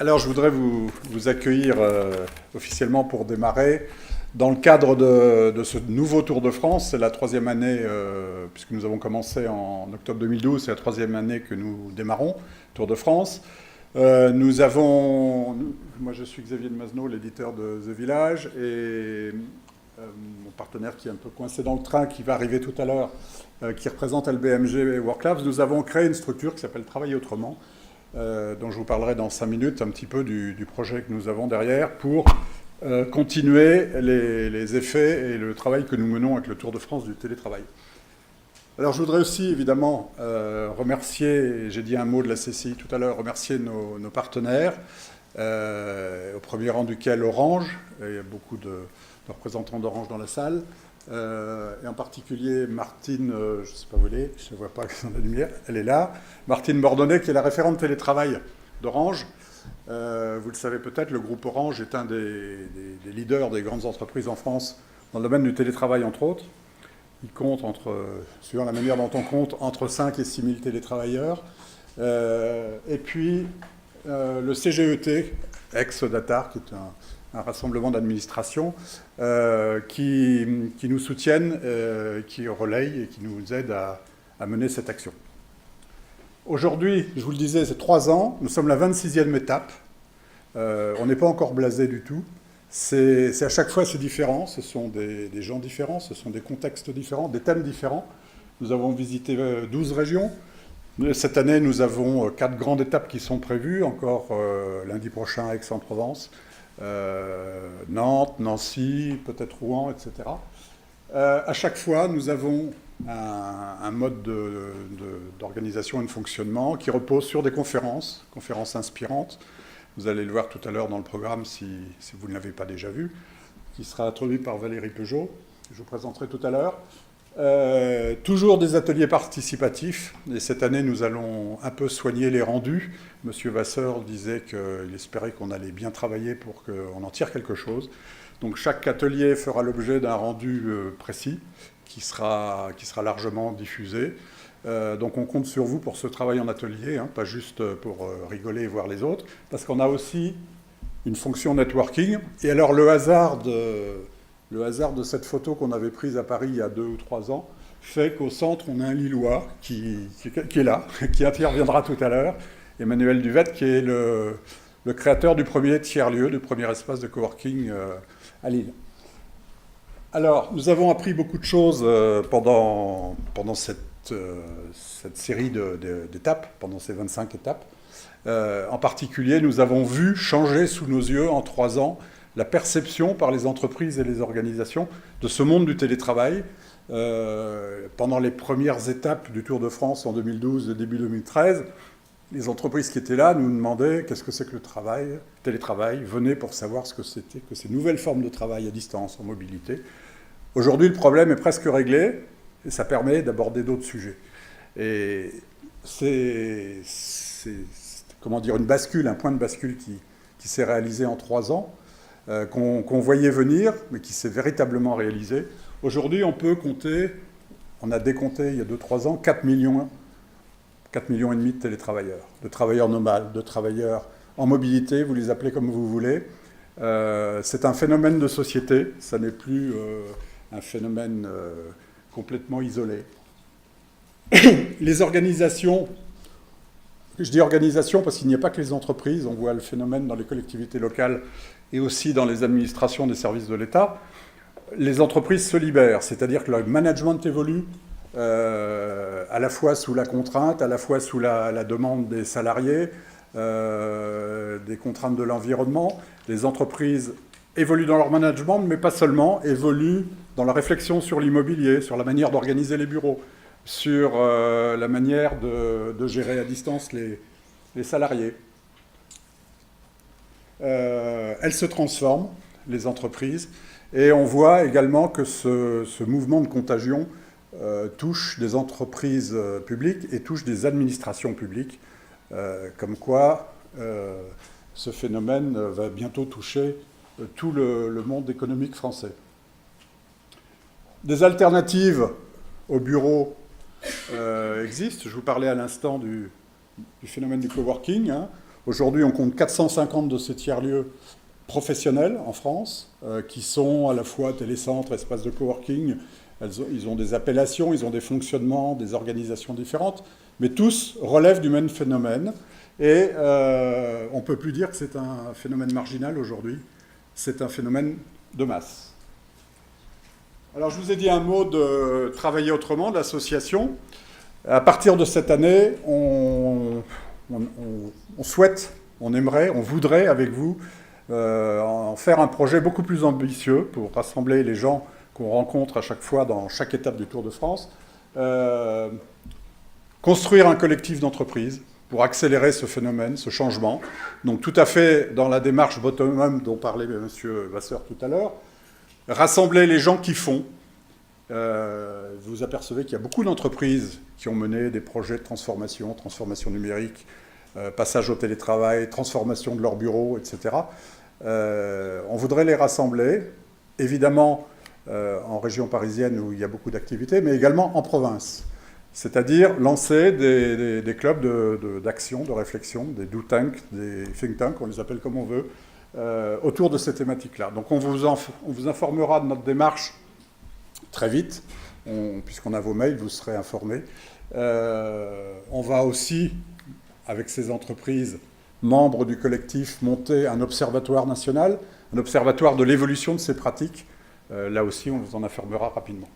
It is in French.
Alors, je voudrais vous accueillir officiellement pour démarrer. Dans le cadre de ce nouveau Tour de France, c'est la troisième année, puisque nous avons commencé en octobre 2012, c'est la troisième année que nous démarrons, Tour de France. Moi je suis Xavier de Masneau, l'éditeur de The Village, et mon partenaire qui est un peu coincé dans le train, qui va arriver tout à l'heure, qui représente LBMG Work Labs, nous avons créé une structure qui s'appelle Travailler Autrement, dont je vous parlerai dans 5 minutes un petit peu du projet que nous avons derrière pour continuer les effets et le travail que nous menons avec le Tour de France du télétravail. Alors je voudrais aussi évidemment remercier, j'ai dit un mot de la CCI tout à l'heure, remercier nos partenaires, au premier rang duquel Orange, et il y a beaucoup de représentants d'Orange dans la salle, et en particulier Martine, je ne sais pas où elle est, je ne vois pas dans la lumière, elle est là, Martine Bordonnet qui est la référente télétravail d'Orange. Vous le savez peut-être, le groupe Orange est un des leaders des grandes entreprises en France dans le domaine du télétravail entre autres. Il compte, suivant la manière dont on compte, entre 5 et 6 000 télétravailleurs. Et puis le CGET, ex-Datar, qui est un rassemblement d'administration, qui nous soutiennent, qui relaye et qui nous aide à mener cette action. Aujourd'hui, je vous le disais, c'est 3 ans, nous sommes la 26e étape. On n'est pas encore blasé du tout. À chaque fois, c'est différent. Ce sont des gens différents, ce sont des contextes différents, des thèmes différents. Nous avons visité 12 régions. Cette année, nous avons 4 grandes étapes qui sont prévues. Encore lundi prochain, Aix-en-Provence, Nantes, Nancy, peut-être Rouen, etc. À chaque fois, nous avons un mode d'organisation et de fonctionnement qui repose sur des conférences inspirantes. Vous allez le voir tout à l'heure dans le programme si vous ne l'avez pas déjà vu, qui sera introduit par Valérie Peugeot, que je vous présenterai tout à l'heure. Toujours des ateliers participatifs, et cette année nous allons un peu soigner les rendus. Monsieur Vasseur disait qu'il espérait qu'on allait bien travailler pour qu'on en tire quelque chose. Donc chaque atelier fera l'objet d'un rendu précis qui sera largement diffusé. Donc on compte sur vous pour ce travail en atelier, hein, pas juste pour rigoler et voir les autres, parce qu'on a aussi une fonction networking. Et alors le hasard de cette photo qu'on avait prise à Paris il y a 2 ou 3 ans fait qu'au centre on a un Lillois qui est là, qui interviendra tout à l'heure, Emmanuel Duvette, qui est le créateur du premier tiers-lieu, du premier espace de coworking à Lille. Alors, nous avons appris beaucoup de choses pendant cette série d'étapes, pendant ces 25 étapes. En particulier, nous avons vu changer sous nos yeux en 3 ans la perception par les entreprises et les organisations de ce monde du télétravail. Pendant les premières étapes du Tour de France en 2012 et début 2013, les entreprises qui étaient là nous demandaient qu'est-ce que c'est que le télétravail, venaient pour savoir ce que c'était que ces nouvelles formes de travail à distance, en mobilité. Aujourd'hui, le problème est presque réglé, et ça permet d'aborder d'autres sujets. Et c'est comment dire, une bascule, un point de bascule qui s'est réalisé en 3 ans, qu'on voyait venir, mais qui s'est véritablement réalisé. Aujourd'hui, on a décompté il y a 2-3 ans, 4 millions et demi de télétravailleurs, de travailleurs nomades, de travailleurs en mobilité, vous les appelez comme vous voulez. C'est un phénomène de société, ça n'est plus un phénomène complètement isolé. Les organisations, je dis organisations parce qu'il n'y a pas que les entreprises, on voit le phénomène dans les collectivités locales et aussi dans les administrations des services de l'État. Les entreprises se libèrent, c'est-à-dire que le management évolue, à la fois sous la contrainte, à la fois sous la demande des salariés, des contraintes de l'environnement. Les entreprises évoluent dans leur management, mais pas seulement, évoluent dans la réflexion sur l'immobilier, sur la manière d'organiser les bureaux, sur la manière de gérer à distance les salariés. Elles se transforment, les entreprises, et on voit également que ce mouvement de contagion touche des entreprises publiques et touche des administrations publiques, comme quoi ce phénomène va bientôt toucher tout le monde économique français. Des alternatives au bureau existent. Je vous parlais à l'instant du phénomène du coworking. Hein. Aujourd'hui, on compte 450 de ces tiers-lieux professionnels en France, qui sont à la fois télécentres, espaces de coworking. Ils ont des appellations, ils ont des fonctionnements, des organisations différentes, mais tous relèvent du même phénomène. Et on ne peut plus dire que c'est un phénomène marginal aujourd'hui, c'est un phénomène de masse. Alors je vous ai dit un mot de Travailler autrement, de l'association. À partir de cette année, on souhaite, on aimerait, on voudrait avec vous en faire un projet beaucoup plus ambitieux pour rassembler les gens qu'on rencontre à chaque fois dans chaque étape du Tour de France. Construire un collectif d'entreprises pour accélérer ce phénomène, ce changement. Donc tout à fait dans la démarche bottom-up dont parlait M. Vasseur tout à l'heure. Rassembler les gens qui font. Vous apercevez qu'il y a beaucoup d'entreprises qui ont mené des projets de transformation numérique, passage au télétravail, transformation de leur bureau, etc. On voudrait les rassembler, évidemment en région parisienne où il y a beaucoup d'activités, mais également en province. C'est-à-dire lancer des clubs d'action, de réflexion, des do tanks, des think tanks, on les appelle comme on veut, autour de ces thématiques-là. Donc on vous informera de notre démarche très vite, puisqu'on a vos mails, vous serez informés. On va aussi, avec ces entreprises membres du collectif, monter un observatoire national, un observatoire de l'évolution de ces pratiques. Là aussi, on vous en informera rapidement.